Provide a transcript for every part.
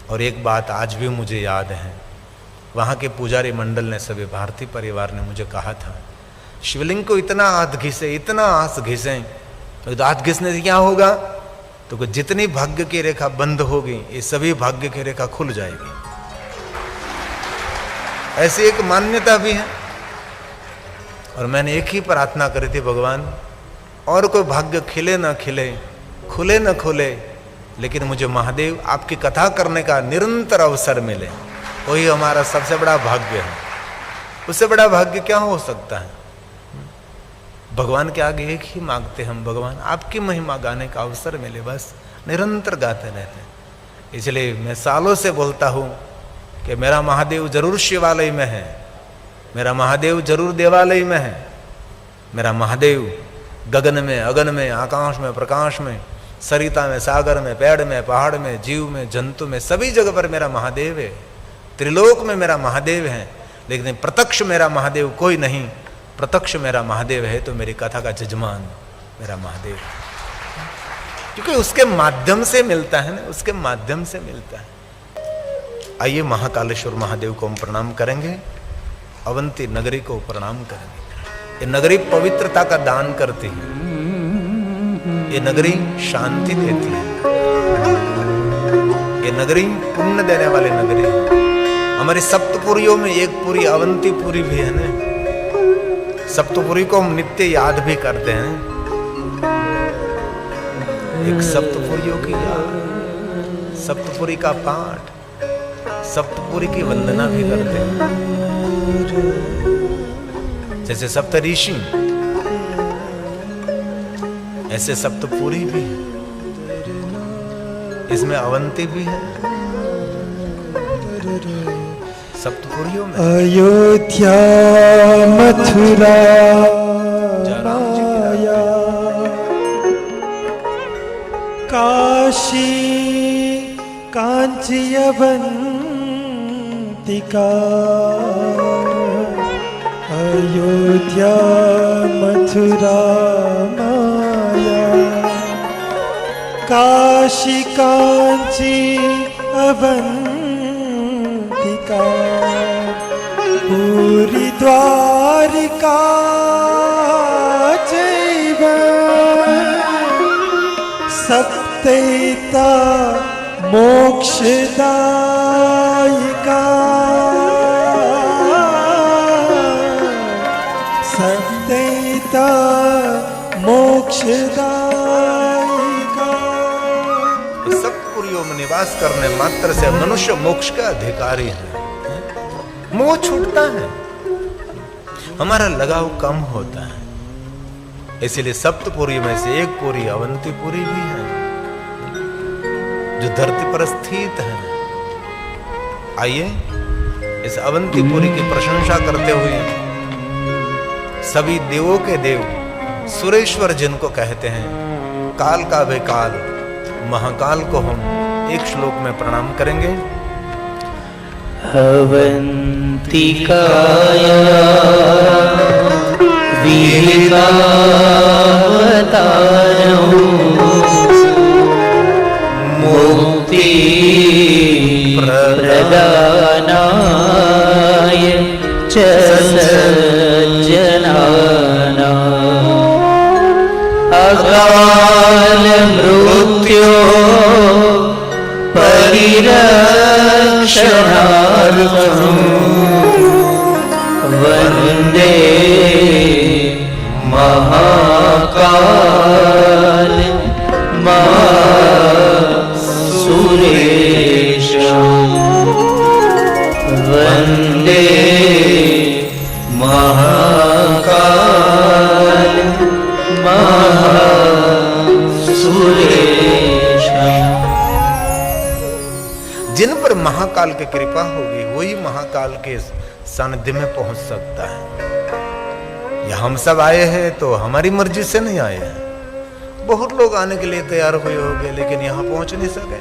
और एक बात आज भी मुझे याद है, वहाँ के पुजारी मंडल ने, सभी भारतीय परिवार ने मुझे कहा था, शिवलिंग को इतना हाथ घिसे, इतना हाथ घिसे, तो हाथ घिसने से क्या होगा? तो जितनी भाग्य की रेखा बंद होगी, ये सभी भाग्य की रेखा खुल जाएगी। ऐसी एक मान्यता भी है। और मैंने एक ही प्रार्थना करी थी, भगवान और कोई भाग्य खिले ना खिले, खुले ना खुले, लेकिन मुझे महादेव आपकी कथा करने का निरंतर अवसर मिले, वही हमारा सबसे बड़ा भाग्य है। उससे बड़ा भाग्य क्या हो सकता है? भगवान के आगे एक ही मांगते हम, भगवान आपकी महिमा गाने का अवसर मिले, बस निरंतर गाते रहते। इसलिए मैं सालों से बोलता हूँ कि मेरा महादेव जरूर शिवालय में है, मेरा महादेव जरूर देवालय में है, मेरा महादेव गगन में, अगन में, आकाश में, प्रकाश में, सरिता में, सागर में, पेड़ में, पहाड़ में, जीव में, जंतु में, सभी जगह पर मेरा महादेव है। त्रिलोक में मेरा महादेव है, लेकिन प्रत्यक्ष मेरा महादेव कोई नहीं। प्रत्यक्ष मेरा महादेव है तो मेरी कथा का जजमान मेरा महादेव, क्योंकि उसके माध्यम से मिलता है ना, उसके माध्यम से मिलता है। आइए महाकालेश्वर महादेव को हम प्रणाम करेंगे, अवंती नगरी को प्रणाम करेंगे। ये नगरी पवित्रता का दान करती है, ये नगरी शांति देती है, ये नगरी पुण्य देने वाली नगरी है। हमारी सप्तपुरियों में एक पुरी अवंतीपुरी भी है ना, सप्तपुरी को हम नित्य याद भी करते हैं। एक सप्तपुरियों की याद, सप्तपुरी का पाठ, सप्तपुरी की वंदना भी करते हैं। जैसे सप्तऋषि, ऐसे सप्तपुरी भी है, इसमें अवंती भी है सप्तपुरियों में। अयोध्या मथुरा माया, काशी कांची अवंतिका, अयोध्या मथुरा माया, काशी कांची अवंतिका, पूरी द्वारिका चैव सप्तैता मोक्षदायिका, सप्तैता मोक्षदायिका। सब पुरियों में निवास करने मात्र से मनुष्य मोक्ष का अधिकारी है। मोह छूटता है, हमारा लगाव कम होता है। इसीलिए सप्तपुरी में से एक पुरी अवंतीपुरी भी है, जो धरती पर स्थित है। आइए इस अवंतीपुरी की प्रशंसा करते हुए सभी देवों के देव सुरेश्वर जिनको कहते हैं, काल का वे काल महाकाल को हम एक श्लोक में प्रणाम करेंगे। अवंतिकाया वीरावतारं मुक्ति प्रदानाय च सज्जनानां अकाल मृत्यो परिरक्षणार्थं वन्दे महाकाल महासुरेशं, वन्दे महाकाल महासुरेशं। जिन पर महाकाल की कृपा होगी वही महाकाल के सानिध्य में पहुंच सकता है। या हम सब आए हैं तो हमारी मर्जी से नहीं आए हैं। बहुत लोग आने के लिए तैयार हुए होंगे, लेकिन यहाँ पहुंच नहीं सके।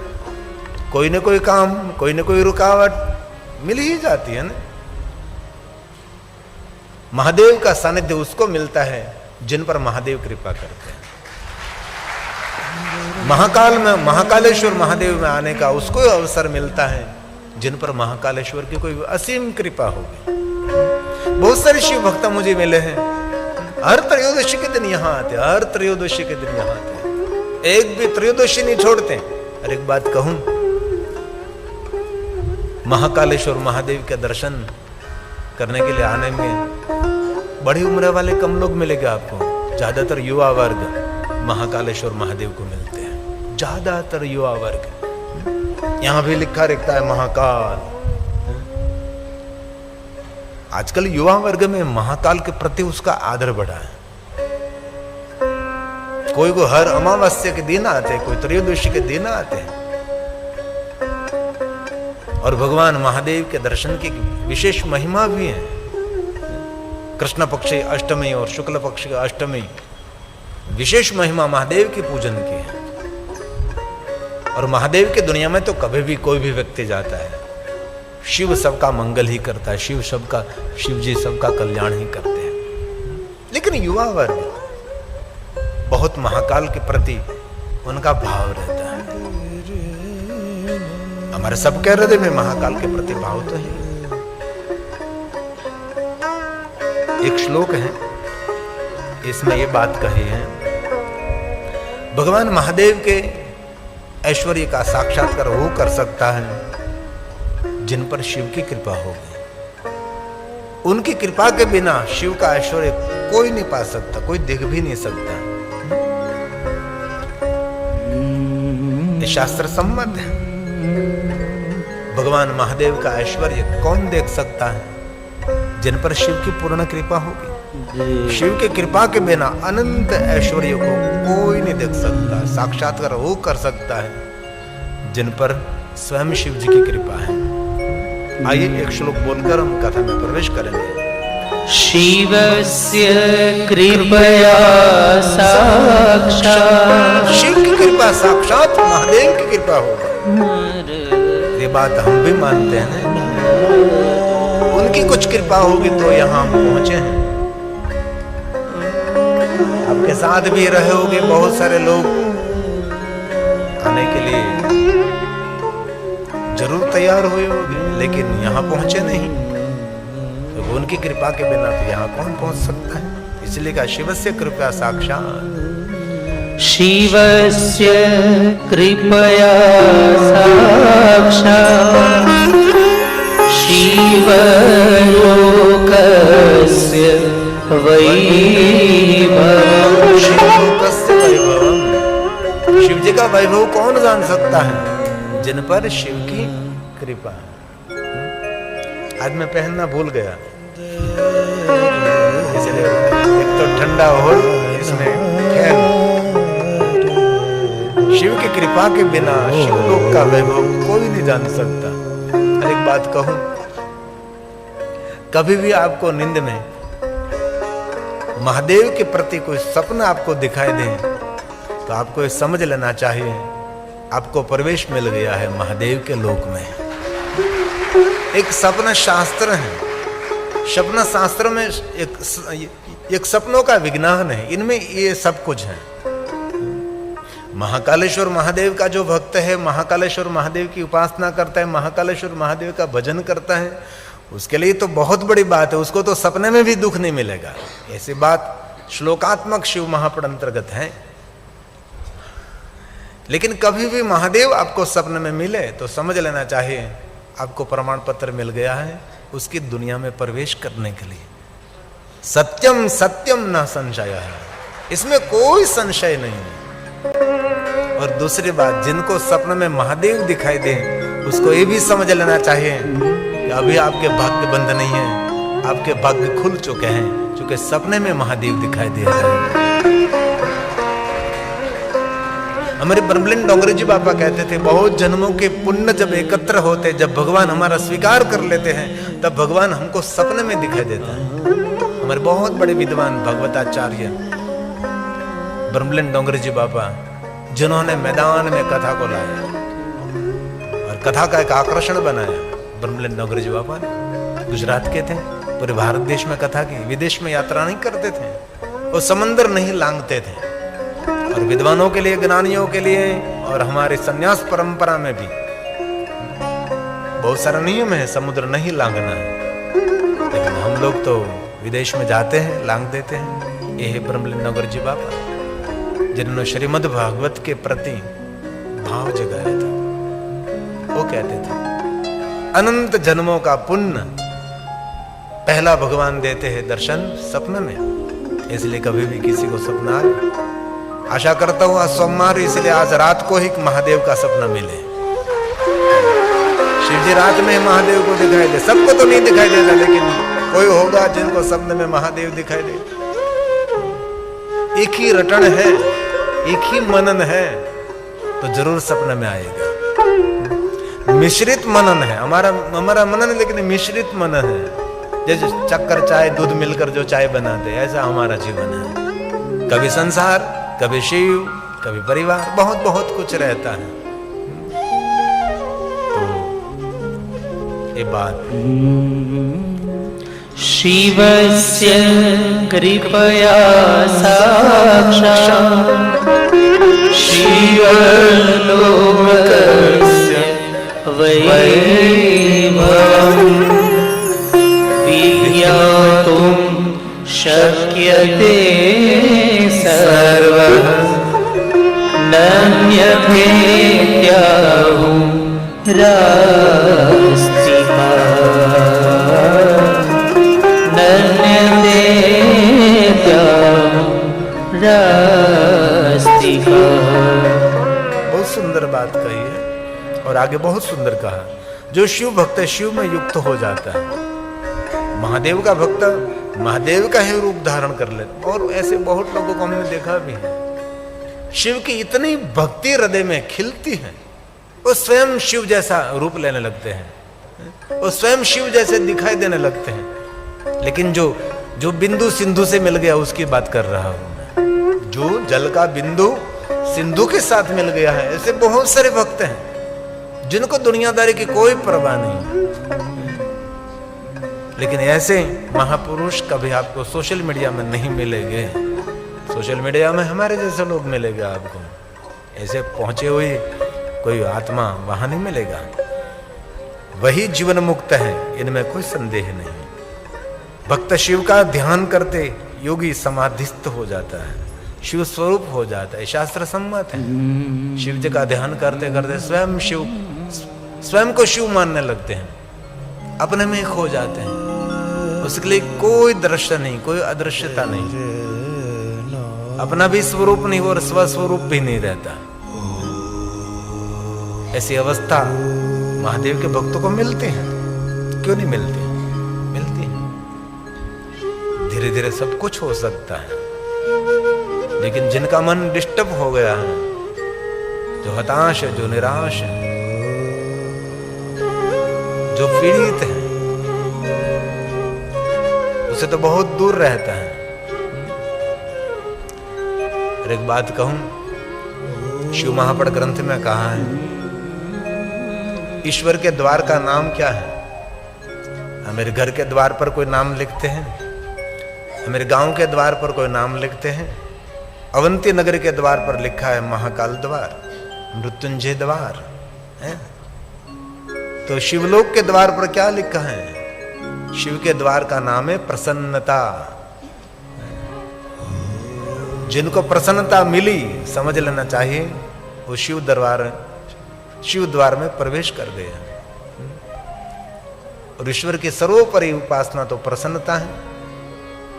कोई न कोई काम, कोई न कोई रुकावट मिल ही जाती है ना। महादेव का सानिध्य उसको मिलता है जिन पर महादेव कृपा करते हैं। महाकाल में महाकालेश्वर महादेव में आने का उसको अवसर मिलता है जिन पर महाकालेश्वर की कोई असीम कृपा होगी। बहुत सारे शिव भक्त मुझे मिले हैं, हर त्रयोदशी के दिन यहाँ आते, हर त्रयोदशी के दिन यहाँ आते, एक भी त्रयोदशी नहीं छोड़ते। और एक बात कहूं, महाकालेश्वर महादेव के दर्शन करने के लिए आने में बड़ी उम्र वाले कम लोग मिलेंगे आपको, ज्यादातर युवा वर्ग महाकालेश्वर महादेव को मिलते हैं, ज्यादातर युवा वर्ग। यहां भी लिखा रहता है महाकाल। आजकल युवा वर्ग में महाकाल के प्रति उसका आदर बढ़ा है। कोई को हर अमावस्या के दिन आते, कोई त्रयोदशी के दिन आते हैं और भगवान महादेव के दर्शन की विशेष महिमा भी है। कृष्ण पक्ष अष्टमी और शुक्ल पक्ष की अष्टमी विशेष महिमा महादेव की पूजन की है। और महादेव की दुनिया में तो कभी भी कोई भी व्यक्ति जाता है, शिव सबका मंगल ही करता है, शिव जी सबका कल्याण ही करते हैं। लेकिन युवा वर्ग बहुत महाकाल के प्रति उनका भाव रहता है। हमारे सबके हृदय में महाकाल के प्रति भाव तो है। एक श्लोक है, इसमें ये बात कही है, भगवान महादेव के ऐश्वर्य का साक्षात्कार वो कर सकता है जिन पर शिव की कृपा होगी। उनकी कृपा के बिना शिव का ऐश्वर्य कोई नहीं पा सकता, कोई देख भी नहीं सकता। ये शास्त्र सम्मत है। भगवान महादेव का ऐश्वर्य कौन देख सकता है जिन पर शिव की पूर्ण कृपा होगी। शिव की कृपा के बिना अनंत ऐश्वर्य को कोई नहीं देख सकता। साक्षात्कार वो कर सकता है जिन पर स्वयं शिव जी की कृपा है। आइए एक श्लोक बोलकर हम कथा में प्रवेश करेंगे। शिवस्य कृपया साक्षात्, शिव की कृपा साक्षात महादेव की कृपा होगी। ये बात हम भी मानते हैं ना, उनकी कुछ कृपा होगी तो यहाँ पहुंचे हैं। आपके साथ भी रहे होंगे बहुत सारे लोग, आने के लिए जरूर तैयार हुए होंगे, लेकिन यहाँ पहुंचे नहीं। तो उनकी कृपा के बिना तो यहाँ कौन पहुंच सकता है। इसलिए कहा शिवस्य कृपया साक्षात, शिवस्य कृपया साक्षात्, शिवलोकस्य वैभवम्। शिवलोकस्य वैभवम्, शिव जी का वैभव कौन जान सकता है जिन पर शिव की कृपा। आज मैं पहनना भूल गया, इसलिए एक तो ठंडा हो, इसमें खैर शिव की कृपा के बिना शिवलोक का वैभव कोई नहीं जान सकता। और एक बात कहूं, कभी भी आपको नींद में महादेव के प्रति कोई सपना आपको दिखाई दे तो आपको ये समझ लेना चाहिए आपको प्रवेश मिल गया है महादेव के लोक में। एक सपना शास्त्र है, सपना शास्त्र में एक सपनों का विज्ञान है, इनमें ये सब कुछ है। महाकालेश्वर महादेव का जो भक्त है, महाकालेश्वर महादेव की उपासना करता है, महाकालेश्वर महादेव का भजन करता है, उसके लिए तो बहुत बड़ी बात है, उसको तो सपने में भी दुख नहीं मिलेगा। ऐसी बात श्लोकात्मक शिव महापुराण अंतर्गत है। लेकिन कभी भी महादेव आपको सपने में मिले तो समझ लेना चाहिए आपको प्रमाण पत्र मिल गया है उसकी दुनिया में प्रवेश करने के लिए। सत्यम सत्यम न संशय है, इसमें कोई संशय नहीं है। और दूसरी बात, जिनको सपने में महादेव दिखाई दे उसको ये भी समझ लेना चाहिए कि अभी आपके भाग्य बंद नहीं है, आपके भाग्य खुल चुके हैं, क्योंकि सपने में महादेव दिखाई दे रहे हैं। हमारे ब्रह्मलीन डोंगरी जी बाबा कहते थे, बहुत जन्मों के पुण्य जब एकत्र होते, जब भगवान हमारा स्वीकार कर लेते हैं, तब भगवान हमको सपने में दिखाई देता है। हमारे बहुत बड़े विद्वान भगवताचार्य ब्रह्मलीन डोंगरी जी बाबा, जिन्होंने मैदान में कथा को लाया और कथा का एक आकर्षण बनाया, ब्रह्मलीन डोंगरी जी बाबा गुजरात के थे, पूरे भारत देश में कथा की, विदेश में यात्रा नहीं करते थे, वो समंदर नहीं लांघते थे, और विद्वानों के लिए, ज्ञानियों के लिए और हमारे संन्यास परंपरा में भी बहुत सारा नियम है, समुद्र नहीं लांघना है। लेकिन हम लोग तो विदेश में जाते हैं, लांघ देते हैं। ये है ब्रह्मलीनगर जी बाबा, जिन्होंने श्रीमद् भागवत के प्रति भाव जगाया था। वो कहते थे अनंत जन्मों का पुण्य पहला भगवान देते हैं दर्शन सपने में। इसलिए कभी भी किसी को सपना आए, आशा करता हूं आज सोमवार, इसलिए आज रात को ही महादेव का सपना मिले। शिव जी रात में महादेव को दिखाई दे, सबको तो नहीं दिखाई देता, लेकिन कोई होगा जिनको सपने में महादेव दिखाई दे। एक ही रटन है, एक ही मनन है, तो जरूर सपने में आएगा। मिश्रित मनन है हमारा मनन, लेकिन मिश्रित मनन है। जैसे चक्कर चाय दूध मिलकर जो चाय बनाते, ऐसा हमारा जीवन है। कभी संसार, कभी शिव, कभी परिवार, बहुत बहुत कुछ रहता है। तो ये बात शिवस्य कृपया साक्षात् शिवलोकस्य वैभवम् विज्ञातुं शक्यते सर्वः नन्यभेद्याहुं रास्तिका बहुत सुंदर बात कही है। और आगे बहुत सुंदर कहा, जो शिव भक्त है शिव में युक्त हो जाता है। महादेव का भक्त महादेव का ही रूप धारण कर लेता। और ऐसे बहुत लोगों को हमने देखा भी है, शिव की इतनी भक्ति हृदय में खिलती है, वो स्वयं शिव जैसा रूप लेने लगते हैं, वो स्वयं शिव जैसे दिखाई देने लगते हैं। लेकिन जो बिंदु सिंधु से मिल गया उसकी बात कर रहा हूं मैं। जो जल का बिंदु सिंधु के साथ मिल गया है, ऐसे बहुत सारे भक्त हैं जिनको दुनियादारी की कोई परवाह नहीं। लेकिन ऐसे महापुरुष कभी आपको सोशल मीडिया में नहीं मिलेंगे। सोशल मीडिया में हमारे जैसे लोग मिलेगा आपको, ऐसे पहुंचे हुए कोई आत्मा वहां नहीं मिलेगा। वही जीवन मुक्त है, इनमें कोई संदेह नहीं। भक्त शिव का ध्यान करते योगी समाधिस्थ हो जाता है, शिव स्वरूप हो जाता है, शास्त्र सम्मत है। शिव जी का ध्यान करते करते स्वयं को शिव मानने लगते हैं, अपने में खो जाते हैं। उसके लिए कोई दृश्य नहीं, कोई अदृश्यता नहीं, अपना भी स्वरूप नहीं और स्वस्वरूप भी नहीं रहता। ऐसी अवस्था महादेव के भक्तों को मिलती है। क्यों नहीं मिलती? मिलती है। धीरे धीरे सब कुछ हो सकता है, लेकिन जिनका मन डिस्टर्ब हो गया है, जो हताश है, जो निराश है, जो पीड़ित है, उसे तो बहुत दूर रहता है। और एक बात कहूं, शिव महापड़ ग्रंथ में कहा है, ईश्वर के द्वार का नाम क्या है? हमारे घर के द्वार पर कोई नाम लिखते हैं, हमारे गांव के द्वार पर कोई नाम लिखते हैं। अवंती नगर के द्वार पर लिखा है महाकाल द्वार, मृत्युंजय द्वार है। तो शिवलोक के द्वार पर क्या लिखा है? शिव के द्वार का नाम है प्रसन्नता। जिनको प्रसन्नता मिली, समझ लेना चाहिए वो शिव द्वार में प्रवेश कर गया। और ईश्वर की सर्वोपरि उपासना तो प्रसन्नता है,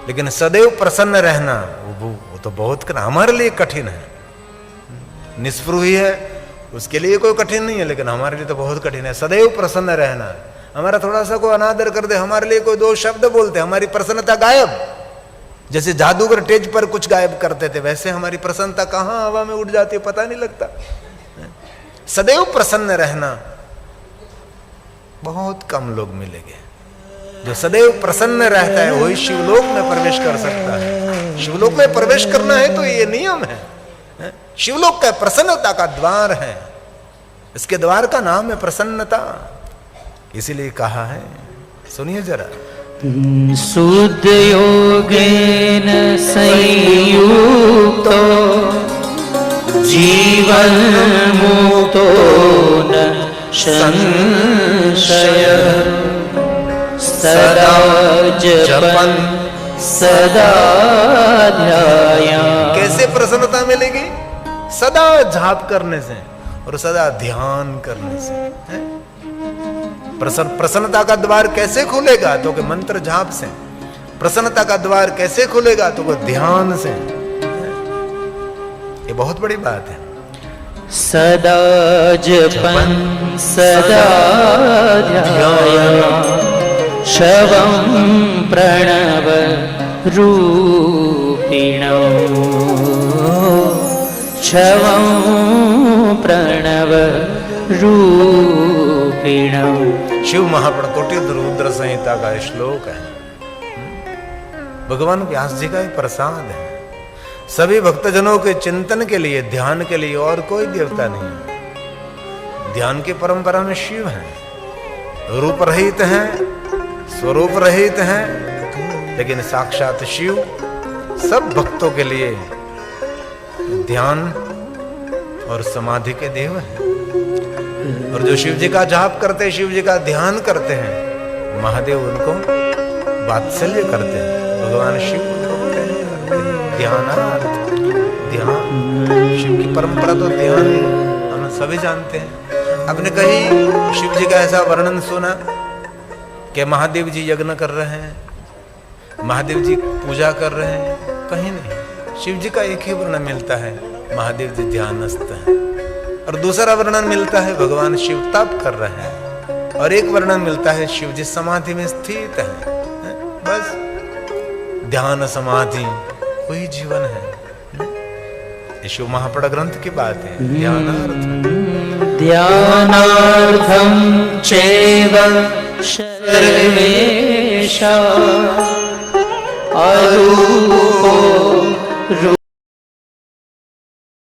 लेकिन सदैव प्रसन्न रहना वो तो बहुत हमारे लिए कठिन है। निष्पृही है उसके लिए कोई कठिन नहीं है, लेकिन हमारे लिए तो बहुत कठिन है सदैव प्रसन्न रहना। हमारा थोड़ा सा कोई अनादर कर दे, हमारे लिए कोई दो शब्द बोलते, हमारी प्रसन्नता गायब। जैसे जादूगर स्टेज पर कुछ गायब करते थे, वैसे हमारी प्रसन्नता कहां हवा में उड़ जाती है, पता नहीं लगता। सदैव प्रसन्न रहना बहुत कम लोग मिलेंगे। जो सदैव प्रसन्न रहता है वही शिवलोक में प्रवेश कर सकता है। शिवलोक में प्रवेश करना है तो ये नियम है। शिवलोक का प्रसन्नता का द्वार है, इसके द्वार का नाम है प्रसन्नता। इसीलिए कहा है, सुनिए जरा, शुद्ध योगेन संयुक्तो जीवन मुक्तो न संशय सदा जपन सदा ध्याया। कैसे प्रसन्नता मिलेगी? सदा जाप करने से और सदा ध्यान करने से। प्रसन्नता का द्वार कैसे खुलेगा? तो कि मंत्र जाप से। प्रसन्नता का द्वार कैसे खुलेगा? तो कि ध्यान से। ये बहुत बड़ी बात है। सदा जपन सदा ध्याया शवं प्रणव रूपिणौ शवं प्रणव रूपिणौ। शिव महाप्रणकोटि रुद्र संहिता का श्लोक है। भगवान व्यास जी का एक प्रसाद है। सभी भक्तजनों के चिंतन के लिए, ध्यान के लिए और कोई देवता नहीं। ध्यान की परंपरा में शिव है। रूप रहित हैं, स्वरूप रहित हैं, लेकिन साक्षात शिव सब भक्तों के लिए ध्यान और समाधि के देव हैं। और जो शिव जी का जाप करते हैं, शिव जी का ध्यान करते हैं, महादेव उनको वात्सल्य करते हैं। भगवान शिव उनको ध्यानार्थ, ध्यान। शिव की परंपरा तो ध्यान हम सभी जानते हैं। आपने कहीं शिव जी का ऐसा वर्णन सुना कि महादेव जी यज्ञ कर रहे हैं, महादेव जी पूजा कर रहे हैं? कहीं नहीं। शिव जी का एक ही वर्णन मिलता है, महादेव जी ध्यानस्थ हैं। और दूसरा वर्णन मिलता है भगवान शिव तप कर रहे हैं। और एक वर्णन मिलता है शिव जी समाधि में स्थित हैं। बस ध्यान समाधि वही जीवन है। ये शिव महापड़ा ग्रंथ की बात है। ध्यानार्थम चैव सर्वेषां अरूपो